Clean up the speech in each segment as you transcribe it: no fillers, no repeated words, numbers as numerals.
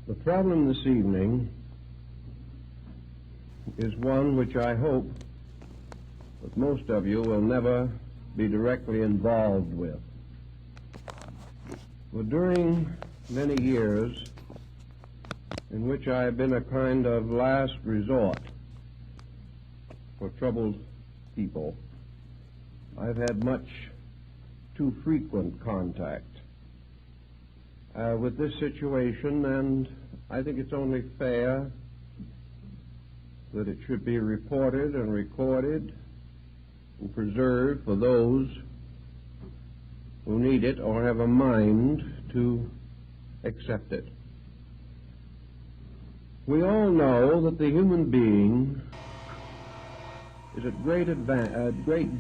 The problem this evening is one which I hope that most of you will never be directly involved with. For during many years in which I have been a kind of last resort for troubled people, I've had much too frequent contact with this situation, and I think it's only fair that it should be reported and recorded and preserved for those who need it or have a mind to accept it. We all know that the human being is at great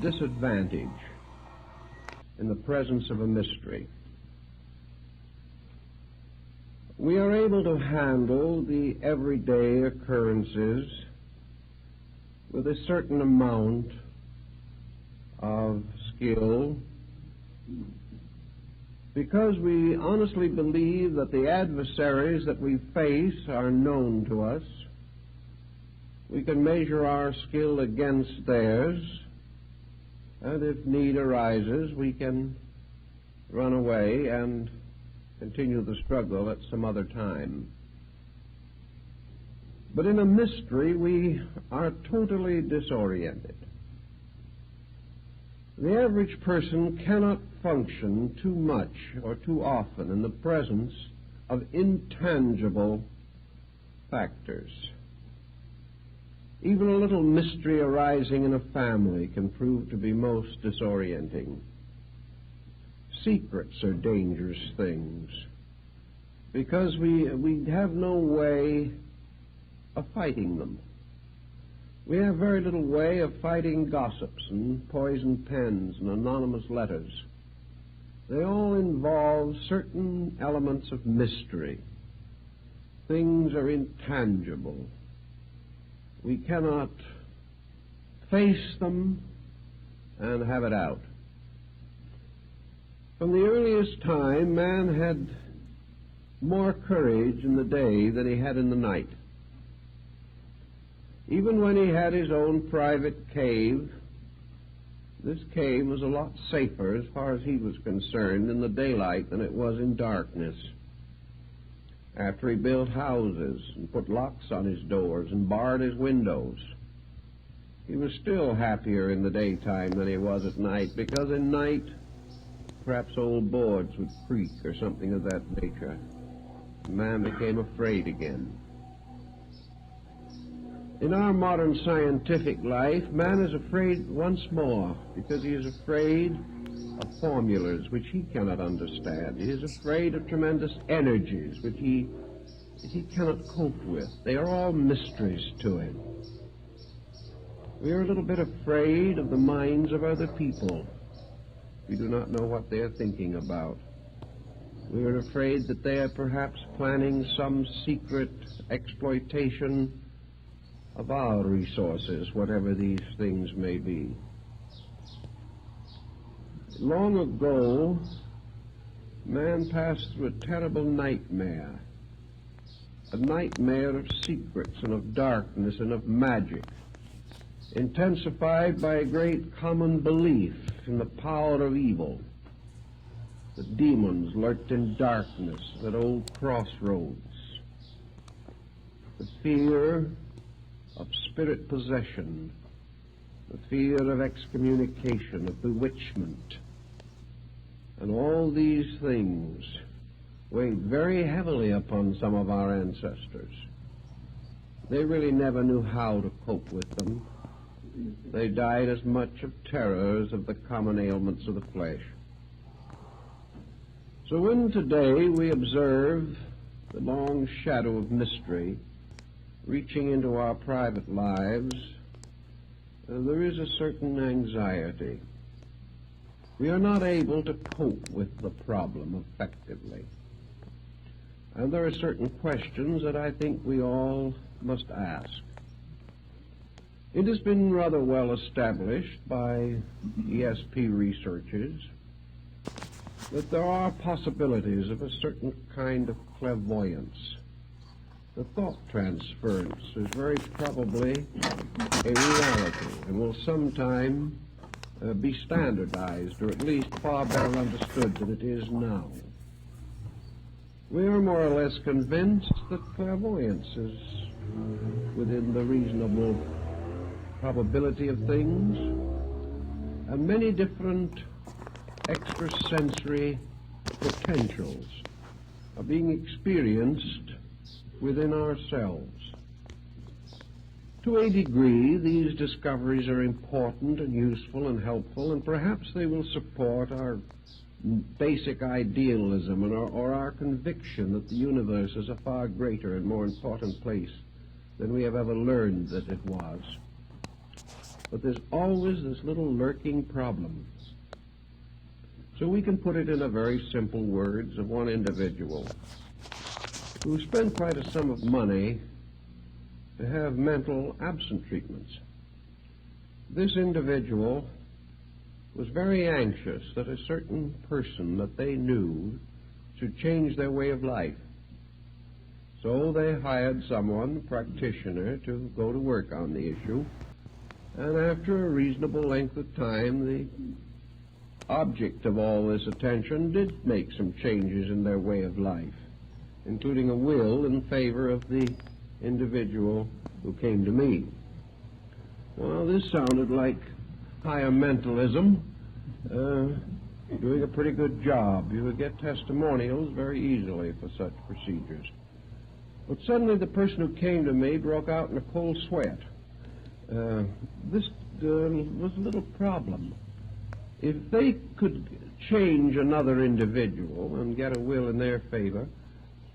disadvantage in the presence of a mystery. We are able to handle the everyday occurrences with a certain amount of skill because we honestly believe that the adversaries that we face are known to us. We can measure our skill against theirs, and if need arises, we can run away and continue the struggle at some other time. But in a mystery, we are totally disoriented. The average person cannot function too much or too often in the presence of intangible factors. Even a little mystery arising in a family can prove to be most disorienting. Secrets are dangerous things because we have no way of fighting them. We have very little way of fighting gossips and poisoned pens and anonymous letters. They all involve certain elements of mystery. Things are intangible. We cannot face them and have it out. From the earliest time, man had more courage in the day than he had in the night. Even when he had his own private cave, this cave was a lot safer as far as he was concerned in the daylight than it was in darkness. After he built houses and put locks on his doors and barred his windows, he was still happier in the daytime than he was at night, because in night perhaps old boards would creak or something of that nature. Man became afraid again. In our modern scientific life, man is afraid once more because he is afraid of formulas which he cannot understand. He is afraid of tremendous energies which he cannot cope with. They are all mysteries to him. We are a little bit afraid of the minds of other people. We do not know what they are thinking about. We are afraid that they are perhaps planning some secret exploitation of our resources, whatever these things may be. Long ago, man passed through a terrible nightmare, a nightmare of secrets and of darkness and of magic, intensified by a great common belief in the power of evil. The demons lurked in darkness at old crossroads. The fear of spirit possession, the fear of excommunication, of bewitchment, and all these things weighed very heavily upon some of our ancestors. They really never knew how to cope with them. They died as much of terror as of the common ailments of the flesh. So when today we observe the long shadow of mystery reaching into our private lives, there is a certain anxiety. We are not able to cope with the problem effectively. And there are certain questions that I think we all must ask. It has been rather well established by ESP researchers that there are possibilities of a certain kind of clairvoyance The thought transference is very probably a reality and will sometime be standardized, or at least far better understood than it is now. We are more or less convinced that clairvoyance is within the reasonable probability of things, and many different extrasensory potentials are being experienced within ourselves. To a degree, these discoveries are important and useful and helpful, and perhaps they will support our basic idealism or our conviction that the universe is a far greater and more important place than we have ever learned that it was. But there's always this little lurking problem. So we can put it in a very simple words of one individual who spent quite a sum of money to have mental absent treatments. This individual was very anxious that a certain person that they knew should change their way of life. So they hired someone, a practitioner, to go to work on the issue. And after a reasonable length of time, the object of all this attention did make some changes in their way of life, including a will in favor of the individual who came to me. Well, this sounded like higher mentalism, doing a pretty good job. You would get testimonials very easily for such procedures. But suddenly the person who came to me broke out in a cold sweat. This was a little problem. If they could change another individual and get a will in their favor,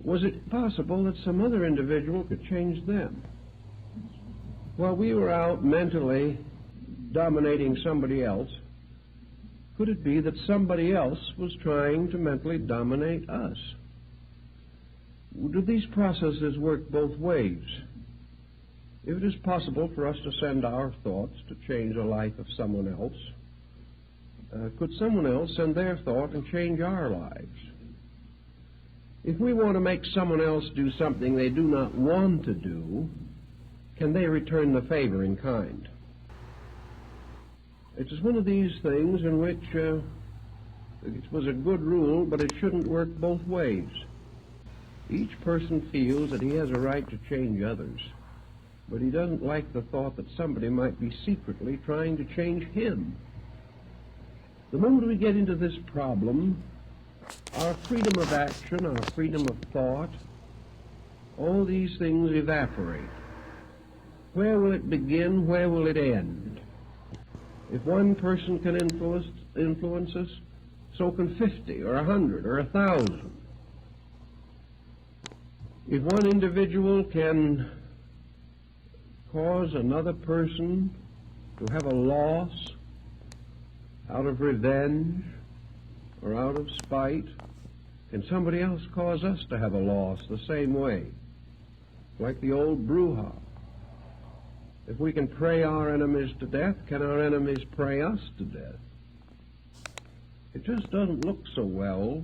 was it possible that some other individual could change them? While we were out mentally dominating somebody else, could it be that somebody else was trying to mentally dominate us? Do these processes work both ways? If it is possible for us to send our thoughts to change the life of someone else, could someone else send their thought and change our lives? If we want to make someone else do something they do not want to do, can they return the favor in kind? It is one of these things in which it was a good rule, but it shouldn't work both ways. Each person feels that he has a right to change others, but he doesn't like the thought that somebody might be secretly trying to change him. The moment we get into this problem, our freedom of action, our freedom of thought, all these things evaporate. Where will it begin? Where will it end? If one person can influence us, so can 50 or 100 or 1,000. If one individual can cause another person to have a loss out of revenge or out of spite, can somebody else cause us to have a loss the same way? Like the old brouhaha. If we can pray our enemies to death, can our enemies pray us to death? It just doesn't look so well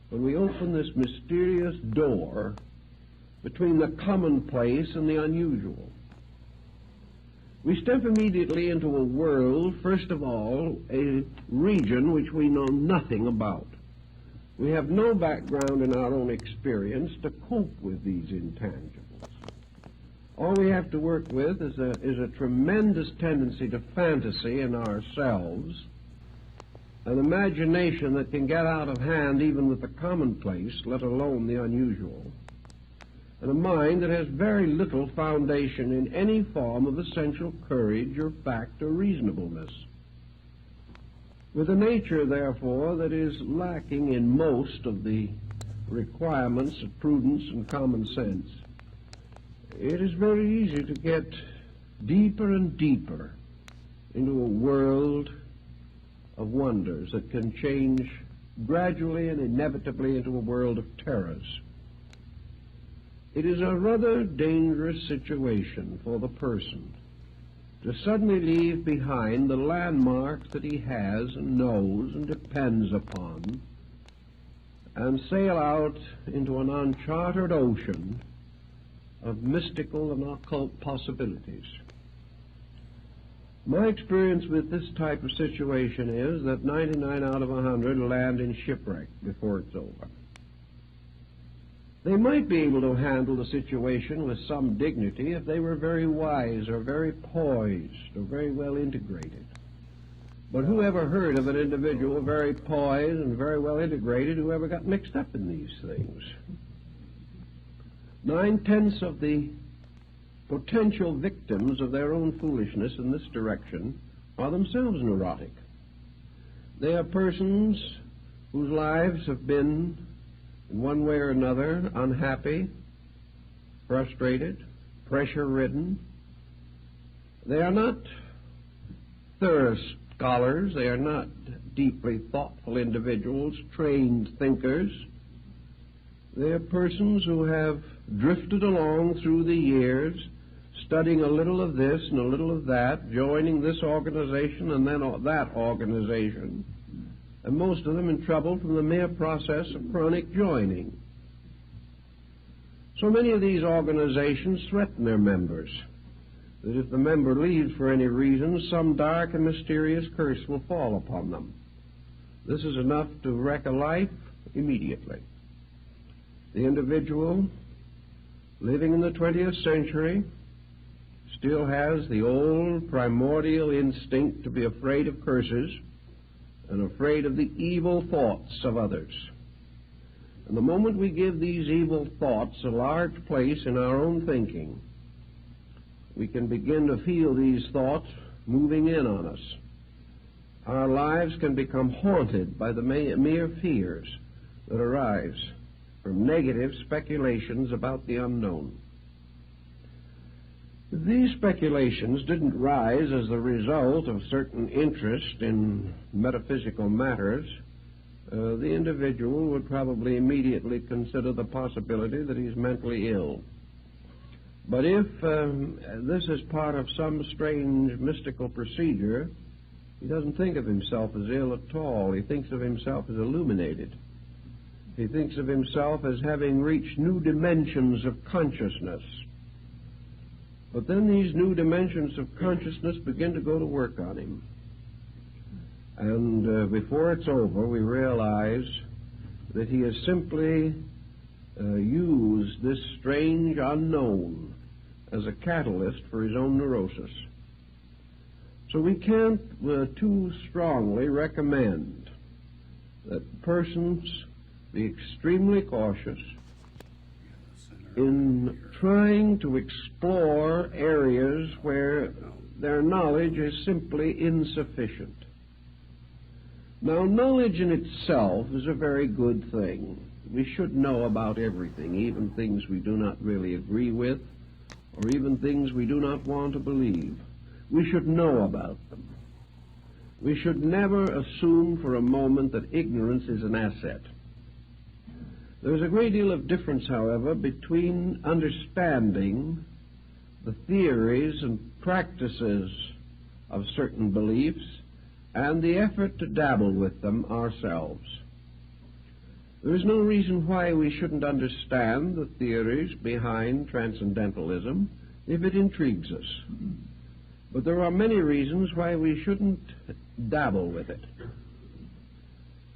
when we open this mysterious door between the commonplace and the unusual. We step immediately into a world, first of all, a region which we know nothing about. We have no background in our own experience to cope with these intangibles. All we have to work with is a tremendous tendency to fantasy in ourselves, an imagination that can get out of hand even with the commonplace, let alone the unusual, and a mind that has very little foundation in any form of essential courage or fact or reasonableness. With a nature, therefore, that is lacking in most of the requirements of prudence and common sense, it is very easy to get deeper and deeper into a world of wonders that can change gradually and inevitably into a world of terrors. It is a rather dangerous situation for the person to suddenly leave behind the landmarks that he has and knows and depends upon and sail out into an uncharted ocean of mystical and occult possibilities. My experience with this type of situation is that 99 out of 100 land in shipwreck before it's over. They might be able to handle the situation with some dignity if they were very wise or very poised or very well integrated. But who ever heard of an individual very poised and very well integrated who ever got mixed up in these things? 9/10 of the potential victims of their own foolishness in this direction are themselves neurotic. They are persons whose lives have been, in one way or another, unhappy, frustrated, pressure-ridden. They are not thorough scholars. They are not deeply thoughtful individuals, trained thinkers. They are persons who have drifted along through the years, studying a little of this and a little of that, joining this organization and then that organization, and most of them in trouble from the mere process of chronic joining. So many of these organizations threaten their members that if the member leaves for any reason, some dark and mysterious curse will fall upon them. This is enough to wreck a life immediately. The individual living in the 20th century still has the old primordial instinct to be afraid of curses and afraid of the evil thoughts of others. And the moment we give these evil thoughts a large place in our own thinking, we can begin to feel these thoughts moving in on us. Our lives can become haunted by the mere fears that arise from negative speculations about the unknown. These speculations didn't rise as the result of certain interest in metaphysical matters. The individual would probably immediately consider the possibility that he's mentally ill. But if this is part of some strange mystical procedure, he doesn't think of himself as ill at all. He thinks of himself as illuminated. He thinks of himself as having reached new dimensions of consciousness. But then these new dimensions of consciousness begin to go to work on him. And before it's over, we realize that he has simply used this strange unknown as a catalyst for his own neurosis. So we can't too strongly recommend that persons be extremely cautious in trying to explore areas where their knowledge is simply insufficient. Now, knowledge in itself is a very good thing. We should know about everything, even things we do not really agree with, or even things we do not want to believe. We should know about them. We should never assume for a moment that ignorance is an asset. There's a great deal of difference, however, between understanding the theories and practices of certain beliefs and the effort to dabble with them ourselves. There is no reason why we shouldn't understand the theories behind transcendentalism if it intrigues us. But there are many reasons why we shouldn't dabble with it.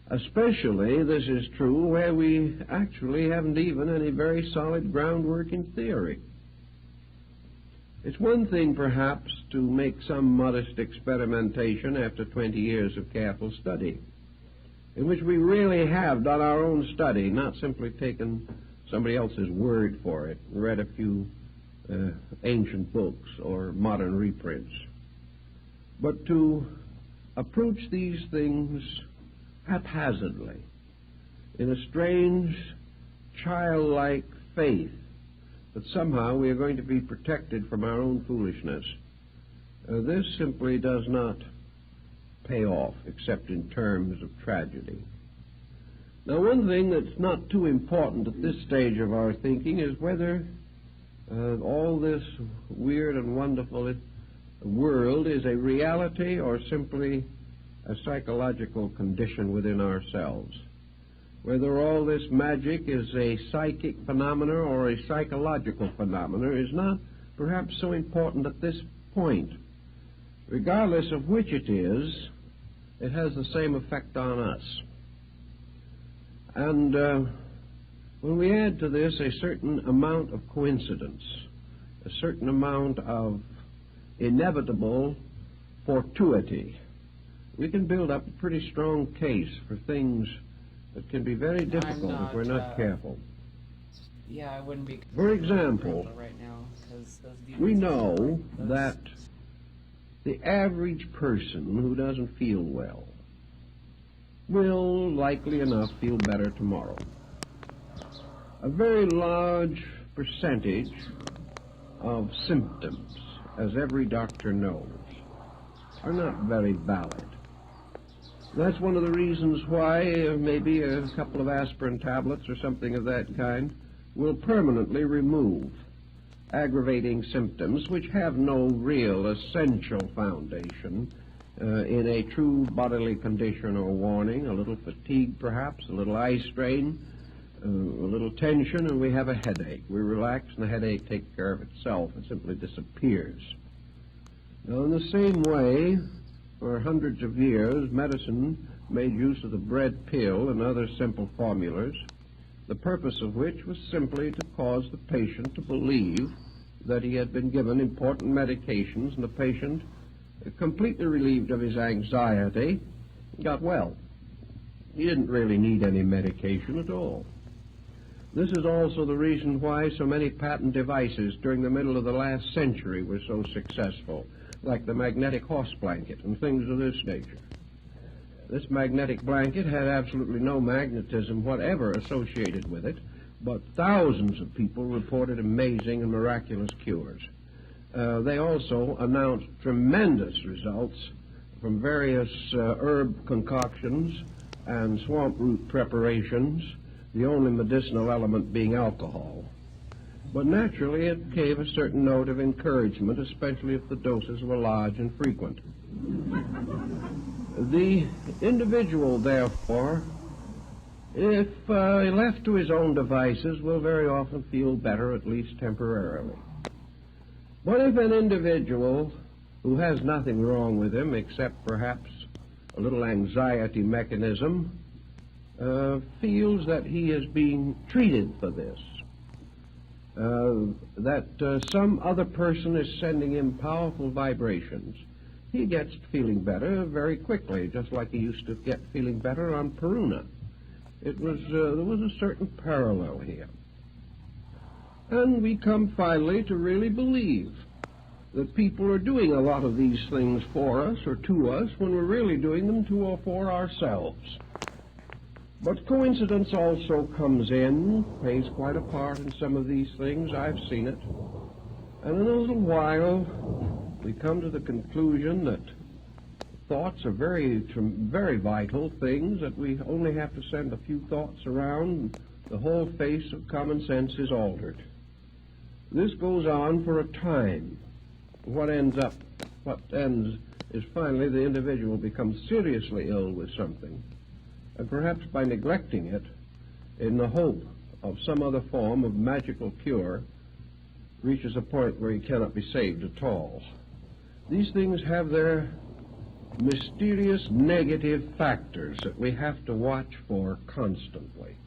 Especially this is true where we actually haven't even any very solid groundwork in theory. It's one thing, perhaps, to make some modest experimentation after 20 years of careful study, in which we really have done our own study, not simply taken somebody else's word for it, read a few ancient books or modern reprints, but to approach these things haphazardly, in a strange, childlike faith that somehow we are going to be protected from our own foolishness. This simply does not pay off, except in terms of tragedy. Now, one thing that's not too important at this stage of our thinking is whether all this weird and wonderful world is a reality or simply a psychological condition within ourselves. Whether all this magic is a psychic phenomena or a psychological phenomena is not perhaps so important at this point. Regardless of which it is, it has the same effect on us. And when we add to this a certain amount of coincidence, a certain amount of inevitable fortuity, we can build up a pretty strong case for things that can be very difficult if we're not careful. Yeah, I wouldn't be. For example, right now, 'cause those we know that the average person who doesn't feel well will, likely enough, feel better tomorrow. A very large percentage of symptoms, as every doctor knows, are not very valid. That's one of the reasons why maybe a couple of aspirin tablets or something of that kind will permanently remove aggravating symptoms which have no real essential foundation in a true bodily condition or warning. A little fatigue perhaps, a little eye strain, a little tension, and we have a headache. We relax and the headache takes care of itself. It simply disappears. Now, in the same way, for hundreds of years, medicine made use of the bread pill and other simple formulas, the purpose of which was simply to cause the patient to believe that he had been given important medications, and the patient, completely relieved of his anxiety, got well. He didn't really need any medication at all. This is also the reason why so many patent devices during the middle of the last century were so successful, like the magnetic horse blanket and things of this nature. This magnetic blanket had absolutely no magnetism whatever associated with it, but thousands of people reported amazing and miraculous cures. They also announced tremendous results from various herb concoctions and swamp root preparations, the only medicinal element being alcohol. But naturally it gave a certain note of encouragement, especially if the doses were large and frequent. The individual, therefore, if left to his own devices, will very often feel better, at least temporarily. But if an individual who has nothing wrong with him except perhaps a little anxiety mechanism feels that he is being treated for this, that some other person is sending him powerful vibrations, he gets feeling better very quickly, just like he used to get feeling better on Peruna. There was a certain parallel here. And we come finally to really believe that people are doing a lot of these things for us or to us when we're really doing them to or for ourselves. But coincidence also comes in, plays quite a part in some of these things. I've seen it. And in a little while, we come to the conclusion that thoughts are very vital things, that we only have to send a few thoughts around, and the whole face of common sense is altered. This goes on for a time. What ends is finally the individual becomes seriously ill with something, and perhaps by neglecting it, in the hope of some other form of magical cure, reaches a point where he cannot be saved at all. These things have their mysterious negative factors that we have to watch for constantly.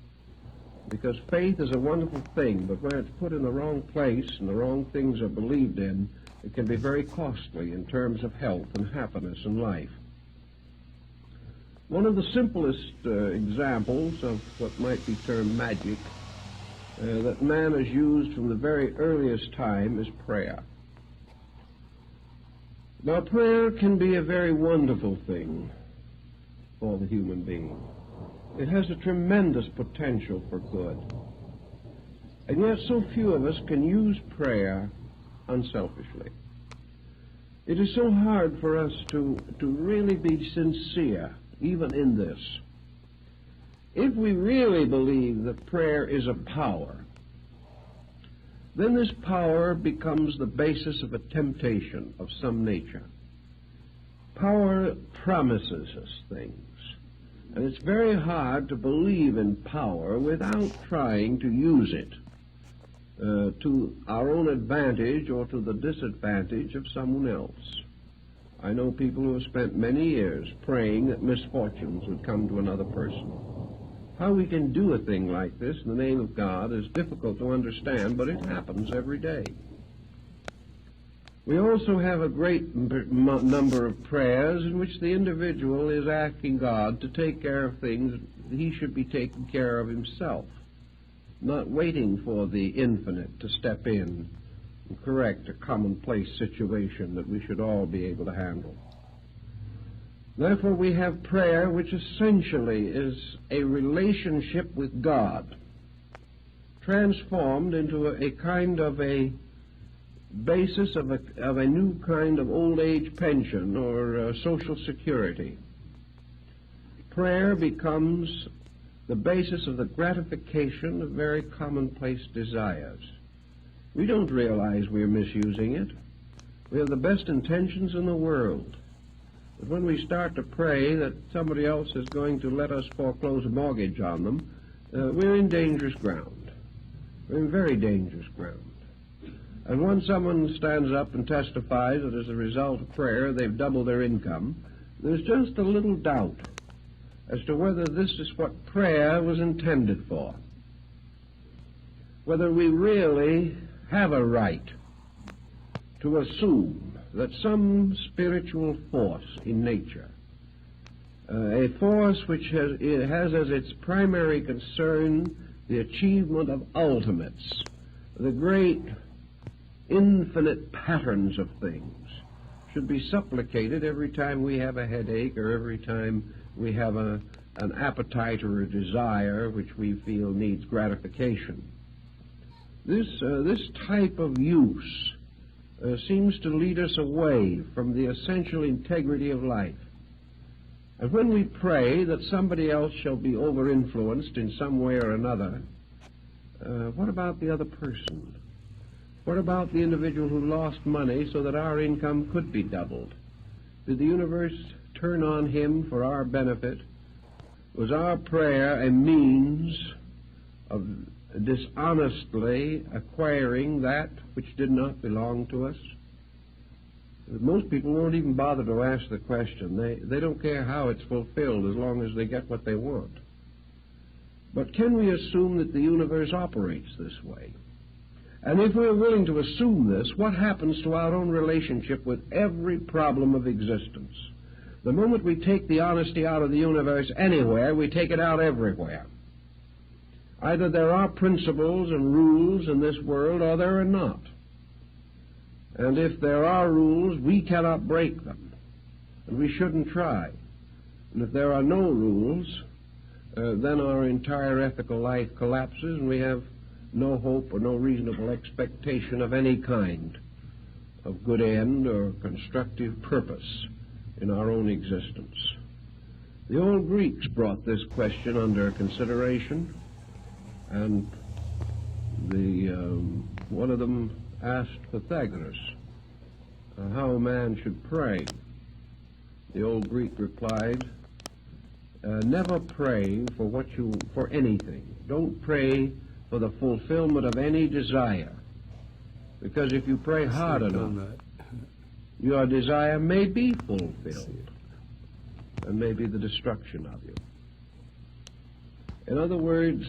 Because faith is a wonderful thing, but when it's put in the wrong place and the wrong things are believed in, it can be very costly in terms of health and happiness in life. One of the simplest examples of what might be termed magic that man has used from the very earliest time is prayer. Now, prayer can be a very wonderful thing for the human being. It has a tremendous potential for good. And yet so few of us can use prayer unselfishly. It is so hard for us to really be sincere, even in this. If we really believe that prayer is a power, then this power becomes the basis of a temptation of some nature. Power promises us things, And it's very hard to believe in power without trying to use it to our own advantage or to the disadvantage of someone else. I know people who have spent many years praying that misfortunes would come to another person. How we can do a thing like this in the name of God is difficult to understand, but it happens every day. We also have a great number of prayers in which the individual is asking God to take care of things he should be taking care of himself, not waiting for the infinite to step in and correct a commonplace situation that we should all be able to handle. Therefore, we have prayer, which essentially is a relationship with God, transformed into a kind of a basis of a new kind of old age pension or social security. Prayer becomes the basis of the gratification of very commonplace desires. We don't realize we're misusing it. We have the best intentions in the world. But when we start to pray that somebody else is going to let us foreclose a mortgage on them, we're in dangerous ground. We're in very dangerous ground. And when someone stands up and testifies that as a result of prayer they've doubled their income, there's just a little doubt as to whether this is what prayer was intended for. Whether we really have a right to assume that some spiritual force in nature, a force which has as its primary concern the achievement of ultimates, the great infinite patterns of things, should be supplicated every time we have a headache or every time we have an appetite or a desire which we feel needs gratification. This type of use seems to lead us away from the essential integrity of life. And when we pray that somebody else shall be over-influenced in some way or another, what about the other person? What about the individual who lost money so that our income could be doubled? Did the universe turn on him for our benefit? Was our prayer a means of dishonestly acquiring that which did not belong to us? Most people won't even bother to ask the question. They don't care how it's fulfilled as long as they get what they want. But can we assume that the universe operates this way? And if we're willing to assume this, what happens to our own relationship with every problem of existence? The moment we take the honesty out of the universe anywhere, we take it out everywhere. Either there are principles and rules in this world, or there are not. And if there are rules, we cannot break them, and we shouldn't try. And if there are no rules, then our entire ethical life collapses, and we have no hope or no reasonable expectation of any kind of good end or constructive purpose in our own existence. The old Greeks brought this question under consideration, and one of them asked Pythagoras how a man should pray. The old Greek replied, never pray for anything. Don't pray for the fulfillment of any desire, because if you pray hard enough, your desire may be fulfilled, and may be the destruction of you. In other words,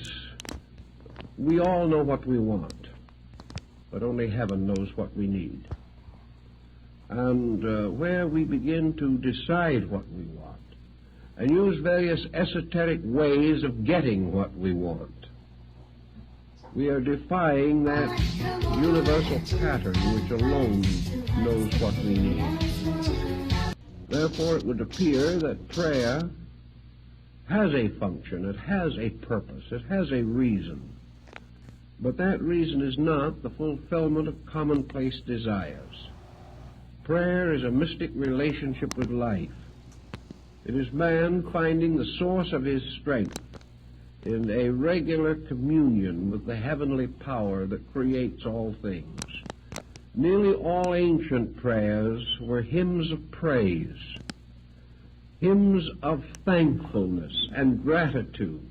we all know what we want, but only heaven knows what we need. And where we begin to decide what we want and use various esoteric ways of getting what we want, we are defying that universal pattern which alone knows what we need. Therefore, it would appear that prayer has a function, it has a purpose, it has a reason. But that reason is not the fulfillment of commonplace desires. Prayer is a mystic relationship with life. It is man finding the source of his strength in a regular communion with the heavenly power that creates all things. Nearly all ancient prayers were hymns of praise. hymns of thankfulness and gratitude.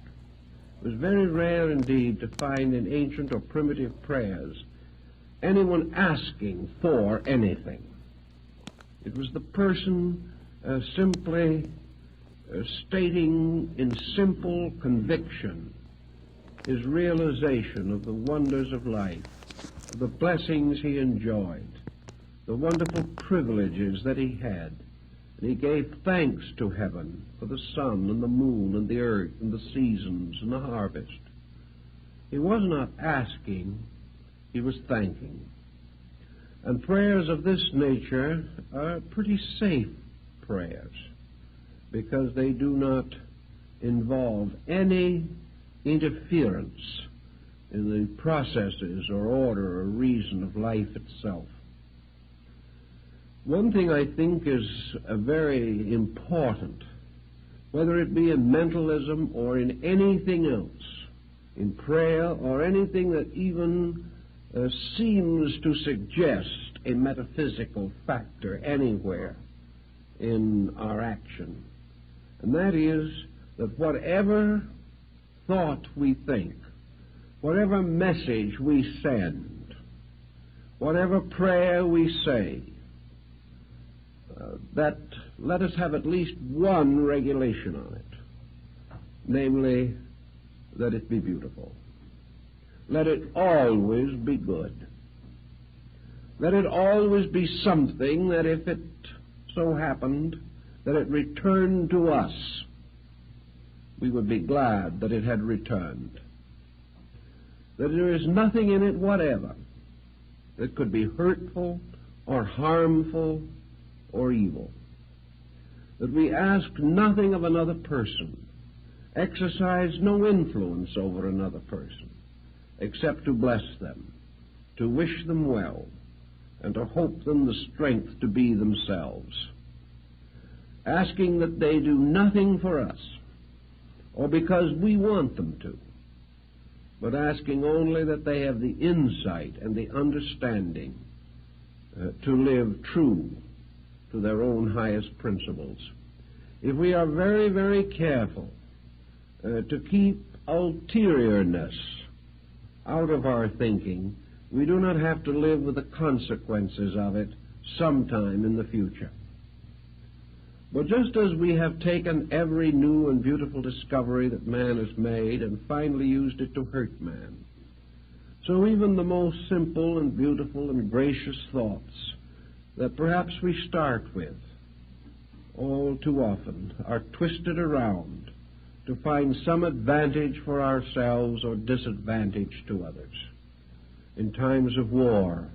It was very rare indeed to find in ancient or primitive prayers anyone asking for anything. It was the person simply stating in simple conviction his realization of the wonders of life, of the blessings he enjoyed, the wonderful privileges that he had. And he gave thanks to heaven for the sun and the moon and the earth and the seasons and the harvest. He was not asking, he was thanking. And prayers of this nature are pretty safe prayers because they do not involve any interference in the processes or order or reason of life itself. One thing I think is very important, whether it be in mentalism or in anything else, in prayer or anything that even seems to suggest a metaphysical factor anywhere in our action, and that is that whatever thought we think, whatever message we send, whatever prayer we say, that let us have at least one regulation on it, namely, that it be beautiful. Let it always be good. Let it always be something that if it so happened that it returned to us, we would be glad that it had returned. That there is nothing in it whatever that could be hurtful or harmful or evil. That we ask nothing of another person, exercise no influence over another person, except to bless them, to wish them well, and to hope them the strength to be themselves. Asking that they do nothing for us, or because we want them to, but asking only that they have the insight and the understanding to live true to their own highest principles. If we are very, very careful to keep ulteriourness out of our thinking, we do not have to live with the consequences of it sometime in the future. But just as we have taken every new and beautiful discovery that man has made and finally used it to hurt man, so even the most simple and beautiful and gracious thoughts that perhaps we start with all too often are twisted around to find some advantage for ourselves or disadvantage to others. In times of war,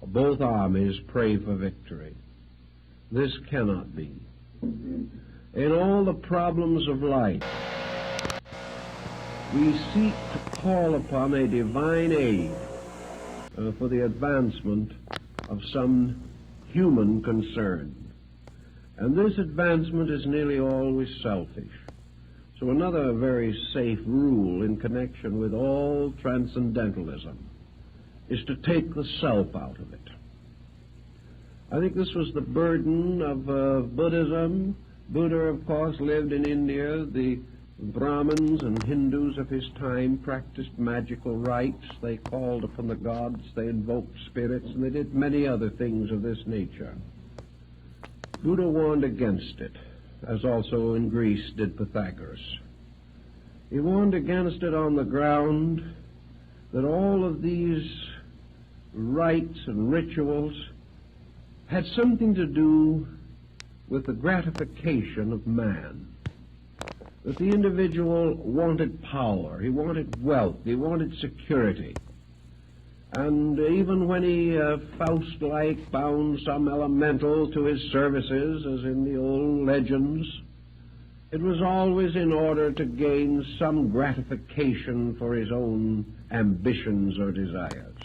both armies pray for victory. This cannot be. In all the problems of life, we seek to call upon a divine aid for the advancement of some human concern. And this advancement is nearly always selfish. So another very safe rule in connection with all transcendentalism is to take the self out of it. I think this was the burden of Buddhism. Buddha, of course, lived in India. The Brahmins and Hindus of his time practiced magical rites. They called upon the gods, they invoked spirits, and they did many other things of this nature. Buddha warned against it, as also in Greece did Pythagoras. He warned against it on the ground that all of these rites and rituals had something to do with the gratification of man. That the individual wanted power, he wanted wealth, he wanted security. And even when he, Faust-like, bound some elemental to his services, as in the old legends, it was always in order to gain some gratification for his own ambitions or desires.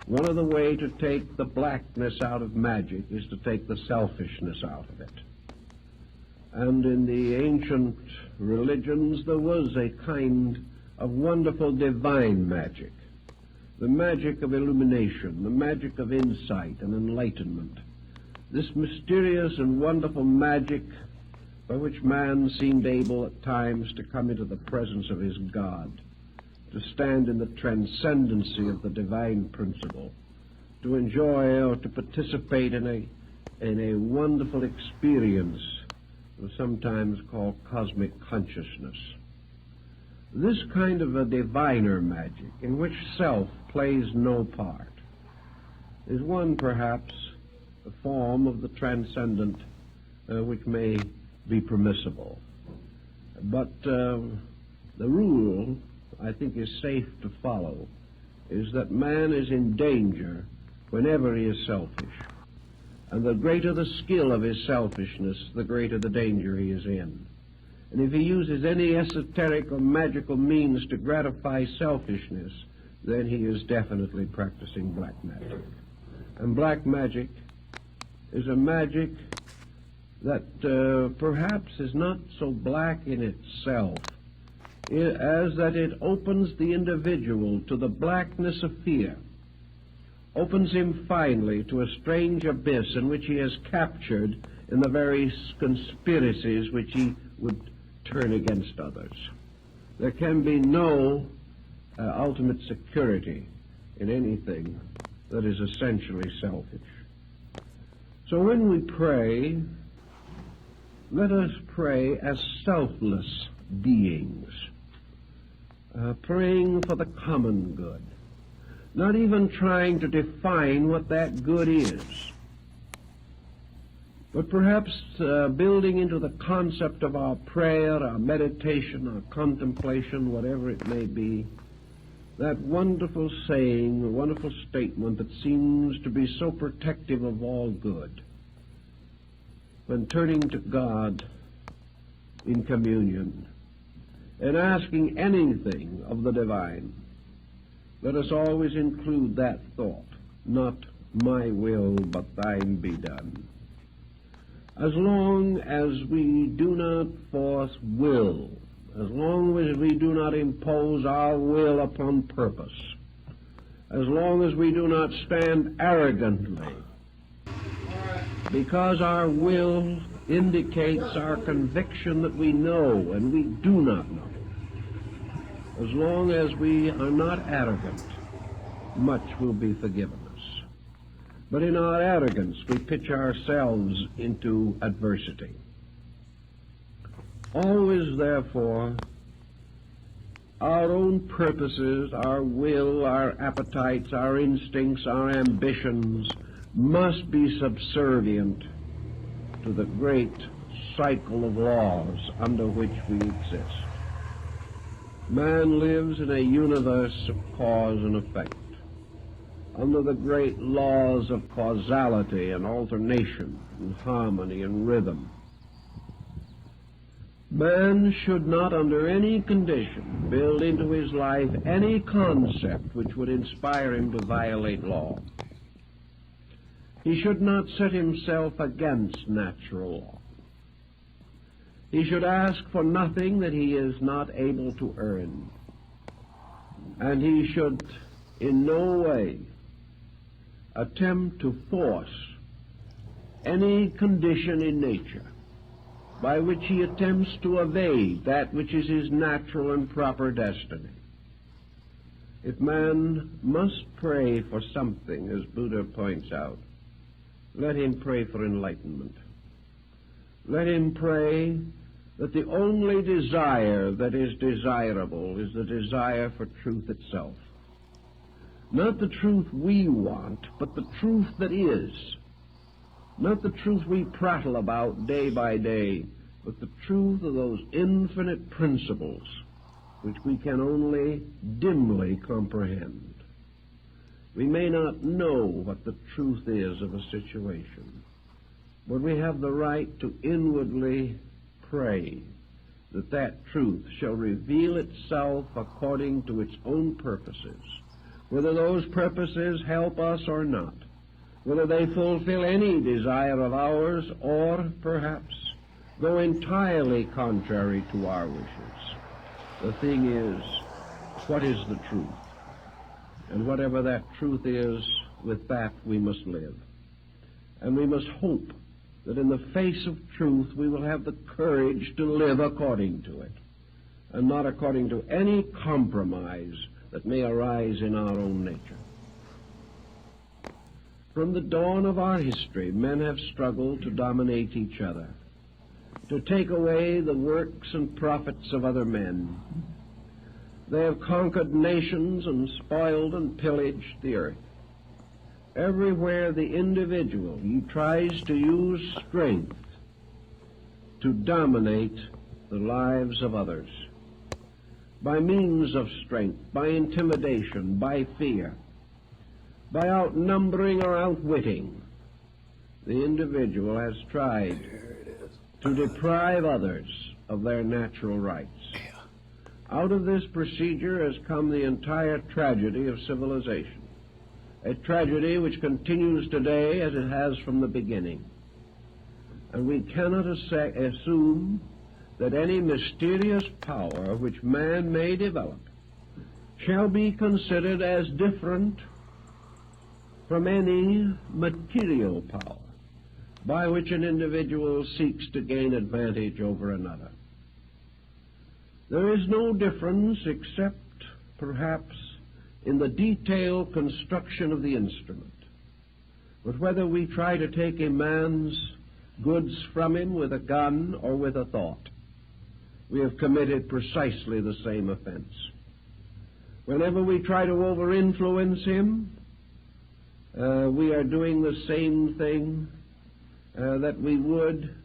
One of the ways to take the blackness out of magic is to take the selfishness out of it. And in the ancient religions there was a kind of wonderful divine magic, the magic of illumination, the magic of insight and enlightenment. This mysterious and wonderful magic by which man seemed able at times to come into the presence of his God, to stand in the transcendency of the divine principle, to enjoy or to participate in a wonderful experience sometimes called cosmic consciousness. This kind of a diviner magic, in which self plays no part, is one, perhaps, a form of the transcendent which may be permissible. But the rule, I think, is safe to follow, is that man is in danger whenever he is selfish. And the greater the skill of his selfishness, the greater the danger he is in. And if he uses any esoteric or magical means to gratify selfishness, then he is definitely practicing black magic. And black magic is a magic that perhaps is not so black in itself, as that it opens the individual to the blackness of fear, opens him finally to a strange abyss in which he is captured in the very conspiracies which he would turn against others. There can be no ultimate security in anything that is essentially selfish. So when we pray, let us pray as selfless beings, praying for the common good, not even trying to define what that good is, but perhaps building into the concept of our prayer, our meditation, our contemplation, whatever it may be, that wonderful saying, a wonderful statement that seems to be so protective of all good. When turning to God in communion and asking anything of the divine, let us always include that thought, not my will, but thine be done. As long as we do not force will, as long as we do not impose our will upon purpose, as long as we do not stand arrogantly, because our will indicates our conviction that we know and we do not know, as long as we are not arrogant, much will be forgiven us. But in our arrogance, we pitch ourselves into adversity. Always, therefore, our own purposes, our will, our appetites, our instincts, our ambitions must be subservient to the great cycle of laws under which we exist. Man lives in a universe of cause and effect, under the great laws of causality and alternation and harmony and rhythm. Man should not under any condition build into his life any concept which would inspire him to violate law. He should not set himself against natural law. He should ask for nothing that he is not able to earn. And he should in no way attempt to force any condition in nature by which he attempts to evade that which is his natural and proper destiny. If man must pray for something, as Buddha points out, let him pray for enlightenment. Let him pray that the only desire that is desirable is the desire for truth itself. Not the truth we want, but the truth that is. Not the truth we prattle about day by day, but the truth of those infinite principles which we can only dimly comprehend. We may not know what the truth is of a situation, but we have the right to inwardly pray that that truth shall reveal itself according to its own purposes, whether those purposes help us or not, whether they fulfill any desire of ours or perhaps go entirely contrary to our wishes. The thing is, what is the truth? And whatever that truth is, with that we must live. And we must hope that in the face of truth we will have the courage to live according to it, and not according to any compromise that may arise in our own nature. From the dawn of our history, men have struggled to dominate each other, to take away the works and profits of other men. They have conquered nations and spoiled and pillaged the earth. Everywhere the individual he tries to use strength to dominate the lives of others, by means of strength, by intimidation, by fear, by outnumbering or outwitting, the individual has tried to deprive others of their natural rights. Out of this procedure has come the entire tragedy of civilization, a tragedy which continues today as it has from the beginning. And we cannot assume that any mysterious power which man may develop shall be considered as different from any material power by which an individual seeks to gain advantage over another. There is no difference except, perhaps, in the detailed construction of the instrument. But whether we try to take a man's goods from him with a gun or with a thought, we have committed precisely the same offense. Whenever we try to over-influence him, we are doing the same thing that we would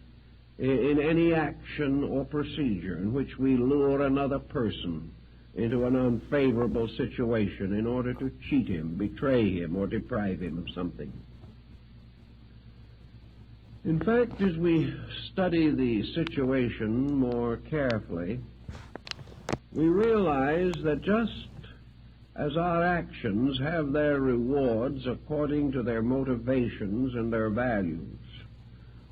in any action or procedure in which we lure another person into an unfavorable situation in order to cheat him, betray him, or deprive him of something. In fact, as we study the situation more carefully, we realize that just as our actions have their rewards according to their motivations and their values,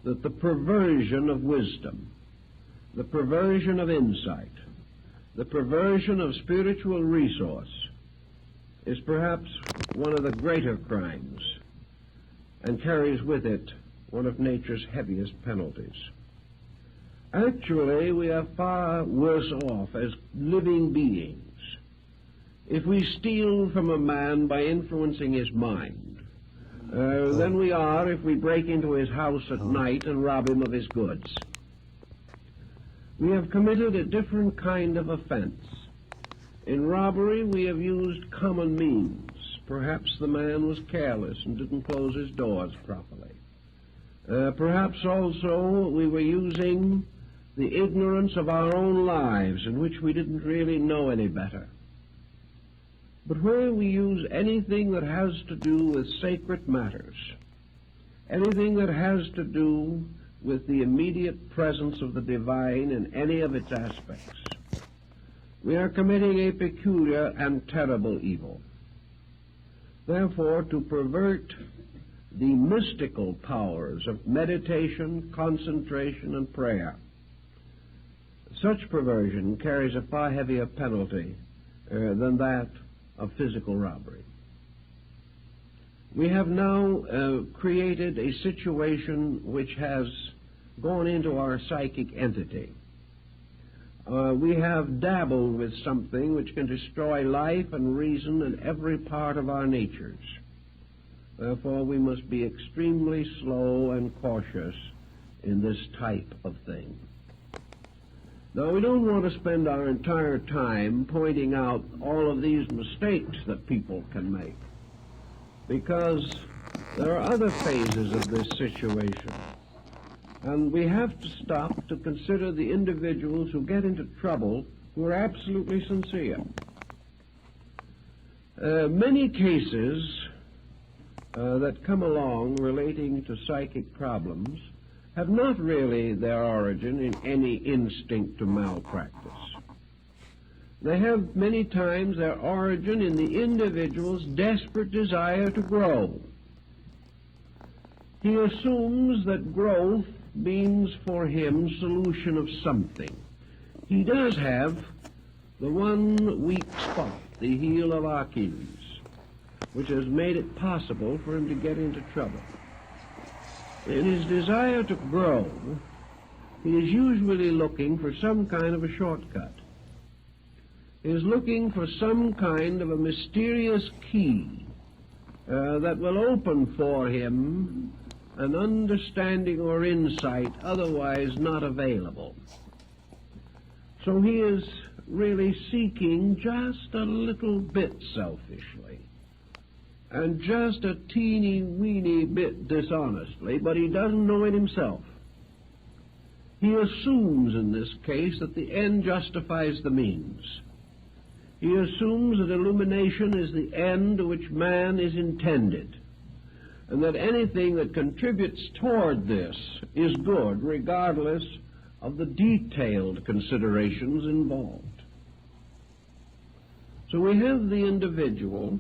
that the perversion of wisdom, the perversion of insight, the perversion of spiritual resource is perhaps one of the greater crimes and carries with it one of nature's heaviest penalties. Actually, we are far worse off as living beings if we steal from a man by influencing his mind than we are if we break into his house at night and rob him of his goods. We have committed a different kind of offense. In robbery, we have used common means. Perhaps the man was careless and didn't close his doors properly. Perhaps also we were using the ignorance of our own lives in which we didn't really know any better. But where we use anything that has to do with sacred matters, anything that has to do with the immediate presence of the divine in any of its aspects, we are committing a peculiar and terrible evil. Therefore, to pervert the mystical powers of meditation, concentration, and prayer, such perversion carries a far heavier penalty than that of physical robbery. We have now created a situation which has gone into our psychic entity. We have dabbled with something which can destroy life and reason in every part of our natures. Therefore, we must be extremely slow and cautious in this type of thing. Now, we don't want to spend our entire time pointing out all of these mistakes that people can make, because there are other phases of this situation, and we have to stop to consider the individuals who get into trouble who are absolutely sincere. Many cases that come along relating to psychic problems have not really their origin in any instinct to malpractice. They have many times their origin in the individual's desperate desire to grow. He assumes that growth means for him solution of something. He does have the one weak spot, the heel of Achilles, which has made it possible for him to get into trouble. In his desire to grow, he is usually looking for some kind of a shortcut. He is looking for some kind of a mysterious key that will open for him an understanding or insight otherwise not available. So he is really seeking just a little bit selfishly, and just a teeny-weeny bit dishonestly, but he doesn't know it himself. He assumes in this case that the end justifies the means. He assumes that illumination is the end to which man is intended, and that anything that contributes toward this is good, regardless of the detailed considerations involved. So we have the individual,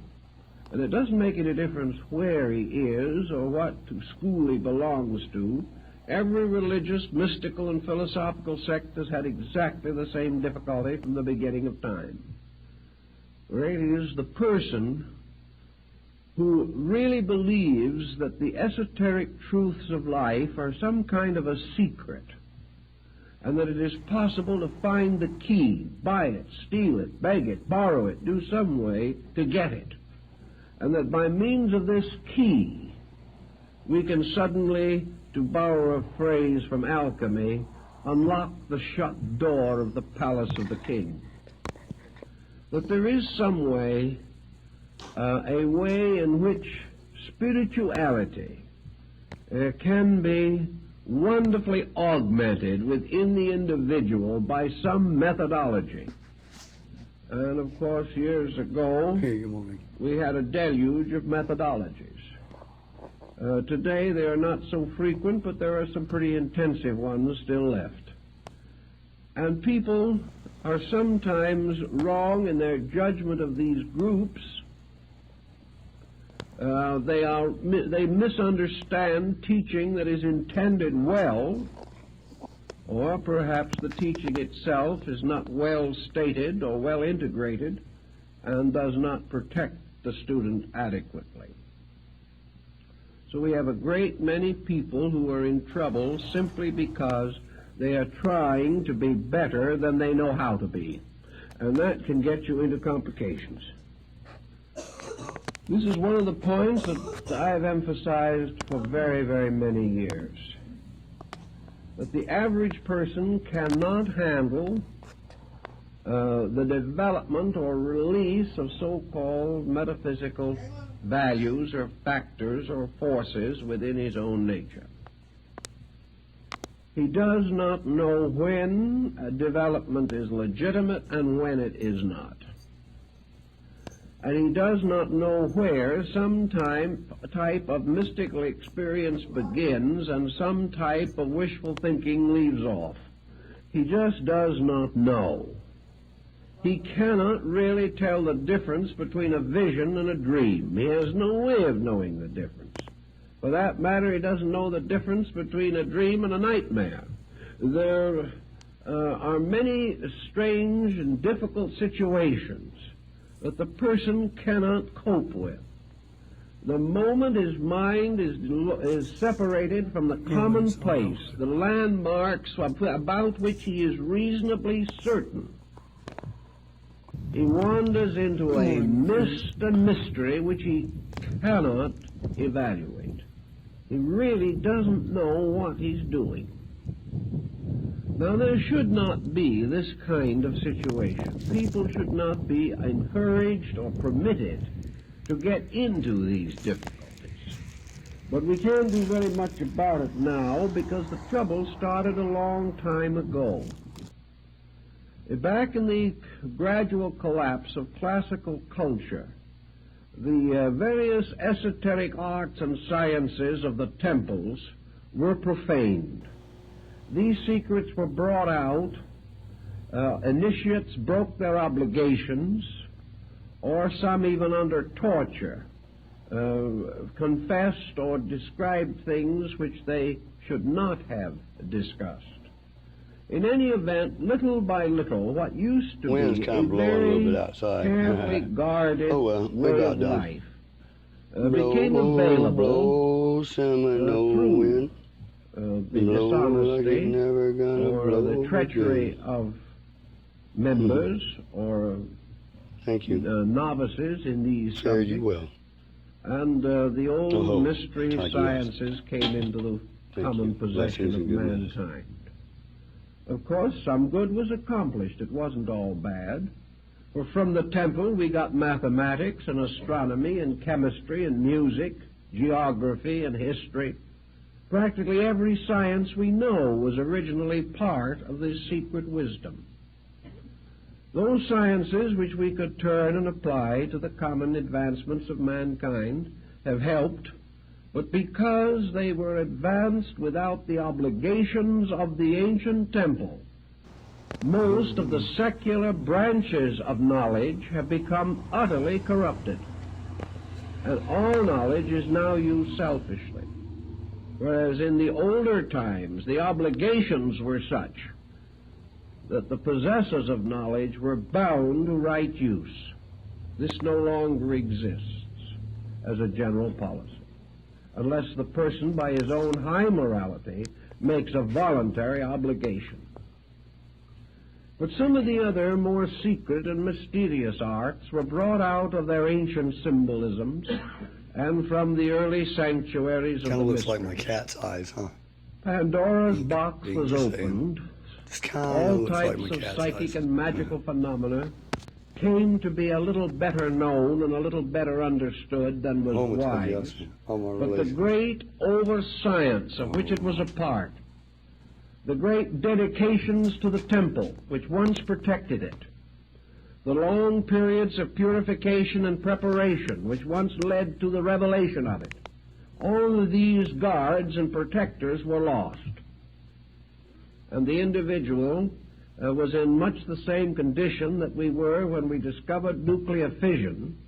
and it doesn't make any difference where he is or what school he belongs to. Every religious, mystical, and philosophical sect has had exactly the same difficulty from the beginning of time. Where it is the person who really believes that the esoteric truths of life are some kind of a secret, and that it is possible to find the key, buy it, steal it, beg it, borrow it, do some way to get it, and that by means of this key we can suddenly, to borrow a phrase from alchemy, unlock the shut door of the palace of the king. That there is some way, a way in which spirituality can be wonderfully augmented within the individual by some methodology. And of course, years ago, we had a deluge of methodologies. Today, they are not so frequent, but there are some pretty intensive ones still left. And people are sometimes wrong in their judgment of these groups. They misunderstand teaching that is intended well, or perhaps the teaching itself is not well stated or well integrated and does not protect the student adequately. So we have a great many people who are in trouble simply because they are trying to be better than they know how to be, and that can get you into complications. This is one of the points that I've emphasized for very, very many years, that the average person cannot handle the development or release of so-called metaphysical values or factors or forces within his own nature. He does not know when a development is legitimate and when it is not. And he does not know where some type of mystical experience begins and some type of wishful thinking leaves off. He just does not know. He cannot really tell the difference between a vision and a dream. He has no way of knowing the difference. For that matter, he doesn't know the difference between a dream and a nightmare. There are many strange and difficult situations that the person cannot cope with. The moment his mind is separated from the commonplace, the landmarks about which he is reasonably certain, he wanders into a mist and mystery which he cannot evaluate. He really doesn't know what he's doing. Now, there should not be this kind of situation. People should not be encouraged or permitted to get into these difficulties. But we can't do very much about it now because the trouble started a long time ago. Back in the gradual collapse of classical culture, the various esoteric arts and sciences of the temples were profaned. These secrets were brought out, initiates broke their obligations, or some even under torture confessed or described things which they should not have discussed. In any event, little by little, what used to be a very carefully guarded way of life became available through the dishonesty never gonna or blow the treachery again. of members or Thank you. novices in these Fare you subjects. well. And the old Oh, mystery tried to sciences came into the Thank common you. possession Blessings of and goodness. mankind. Of course, some good was accomplished. It wasn't all bad. For from the temple we got mathematics and astronomy and chemistry and music, geography and history. Practically every science we know was originally part of this secret wisdom. Those sciences which we could turn and apply to the common advancements of mankind have helped, but because they were advanced without the obligations of the ancient temple, most of the secular branches of knowledge have become utterly corrupted, and all knowledge is now used selfishly. Whereas in the older times, the obligations were such that the possessors of knowledge were bound to right use. This no longer exists as a general policy, unless the person by his own high morality makes a voluntary obligation. But some of the other more secret and mysterious arts were brought out of their ancient symbolisms and from the early sanctuaries of Kind the of looks like mysteries. my cat's eyes, huh? Pandora's box big was same. opened. This kind of All looks like types my of cat's psychic eyes. and magical phenomena came to be a little better known and a little better understood than was Home, it's called wise. yes. Home or But the relation. great over-science of which it was a part, the great dedications to the temple which once protected it, the long periods of purification and preparation which once led to the revelation of it, all of these guards and protectors were lost. And the individual was in much the same condition that we were when we discovered nuclear fission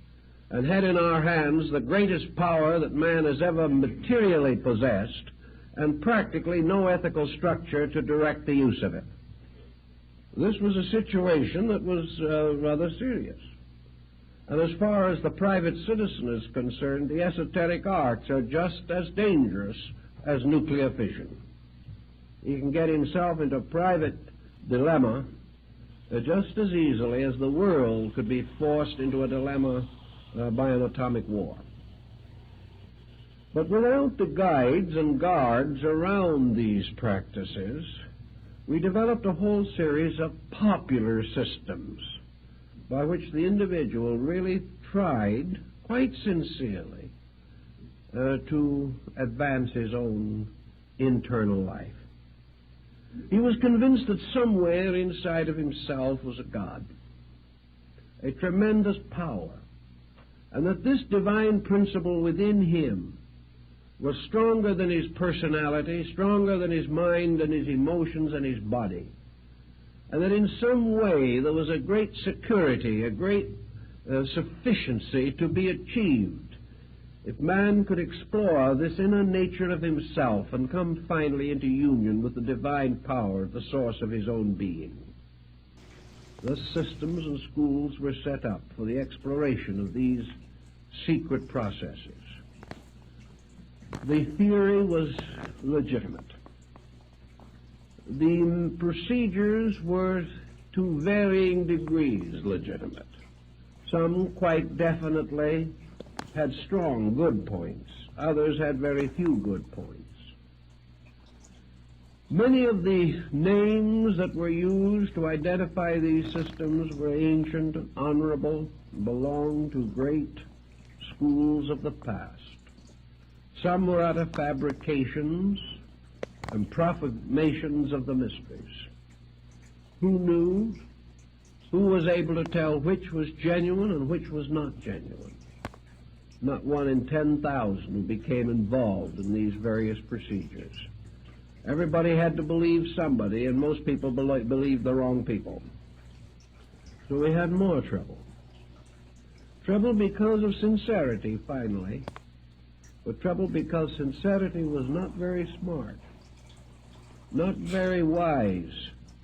and had in our hands the greatest power that man has ever materially possessed and practically no ethical structure to direct the use of it. This was a situation that was rather serious. And as far as the private citizen is concerned, the esoteric arts are just as dangerous as nuclear fission. He can get himself into a private dilemma just as easily as the world could be forced into a dilemma by an atomic war. But without the guides and guards around these practices, we developed a whole series of popular systems by which the individual really tried, quite sincerely, to advance his own internal life. He was convinced that somewhere inside of himself was a God, a tremendous power, and that this divine principle within him was stronger than his personality, stronger than his mind and his emotions and his body, and that in some way there was a great security, a great sufficiency to be achieved if man could explore this inner nature of himself and come finally into union with the divine power, the source of his own being. Thus systems and schools were set up for the exploration of these secret processes. The theory was legitimate. The procedures were to varying degrees legitimate. Some quite definitely had strong good points. Others had very few good points. Many of the names that were used to identify these systems were ancient and honorable, belonged to great schools of the past. Some were out of fabrications and proclamations of the mysteries. Who knew? Who was able to tell which was genuine and which was not genuine? Not one in 10,000 who became involved in these various procedures. Everybody had to believe somebody, and most people believed the wrong people. So we had more trouble. Trouble because of sincerity, finally, but trouble because sincerity was not very smart, not very wise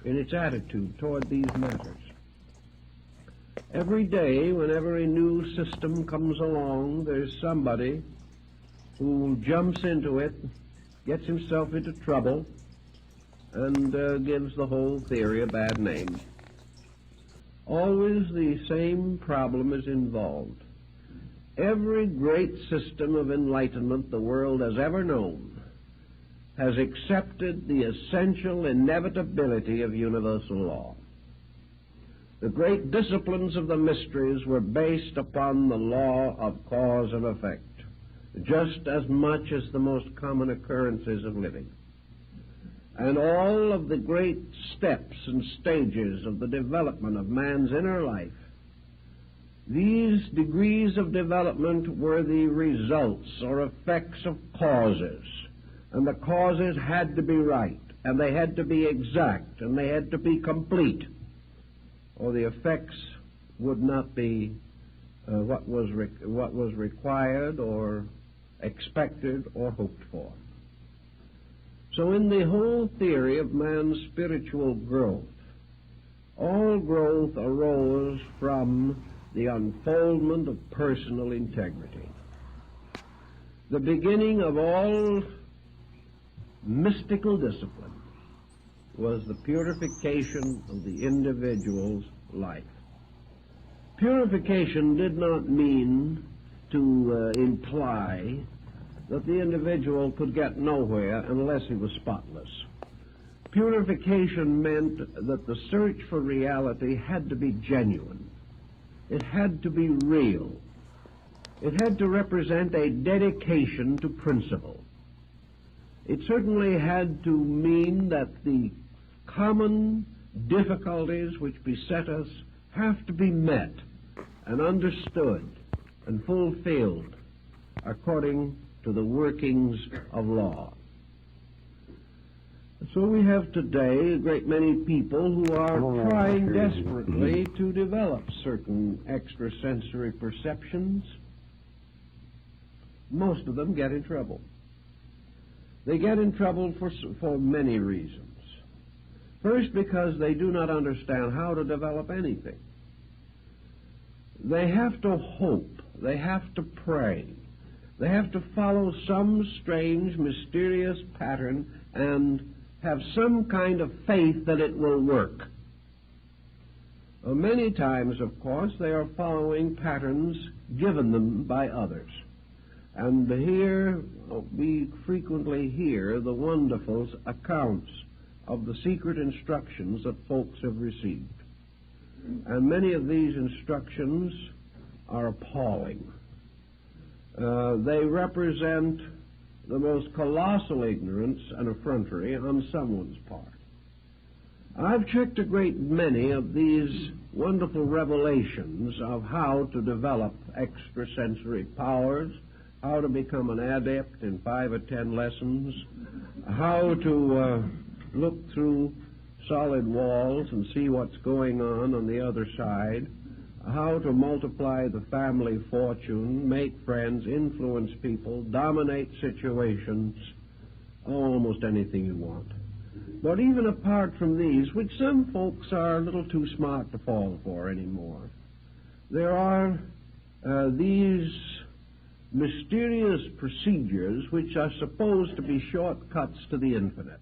in its attitude toward these matters. Every day, whenever a new system comes along, there's somebody who jumps into it gets himself into trouble, and gives the whole theory a bad name. Always the same problem is involved. Every great system of enlightenment the world has ever known has accepted the essential inevitability of universal law. The great disciplines of the mysteries were based upon the law of cause and effect, just as much as the most common occurrences of living. And all of the great steps and stages of the development of man's inner life, these degrees of development were the results or effects of causes, and the causes had to be right, and they had to be exact, and they had to be complete, or the effects would not be what was required or expected or hoped for. So in the whole theory of man's spiritual growth, all growth arose from the unfoldment of personal integrity. The beginning of all mystical discipline was the purification of the individual's life. Purification did not mean to imply that the individual could get nowhere unless he was spotless. Purification meant that the search for reality had to be genuine. It had to be real. It had to represent a dedication to principle. It certainly had to mean that the common difficulties which beset us have to be met and understood and fulfilled according to the workings of law. So we have today a great many people who are trying desperately to develop certain extrasensory perceptions. Most of them get in trouble. They get in trouble for many reasons. First, because they do not understand how to develop anything. They have to hope. They have to pray. They have to follow some strange, mysterious pattern and have some kind of faith that it will work. Many times, of course, they are following patterns given them by others. And here we frequently hear the wonderful accounts of the secret instructions that folks have received. And many of these instructions are appalling. They represent the most colossal ignorance and effrontery on someone's part. I've checked a great many of these wonderful revelations of how to develop extrasensory powers, how to become an adept in 5 or 10 lessons, how to look through solid walls and see what's going on the other side, how to multiply the family fortune, make friends, influence people, dominate situations, almost anything you want. But even apart from these, which some folks are a little too smart to fall for anymore, there are these mysterious procedures which are supposed to be shortcuts to the infinite.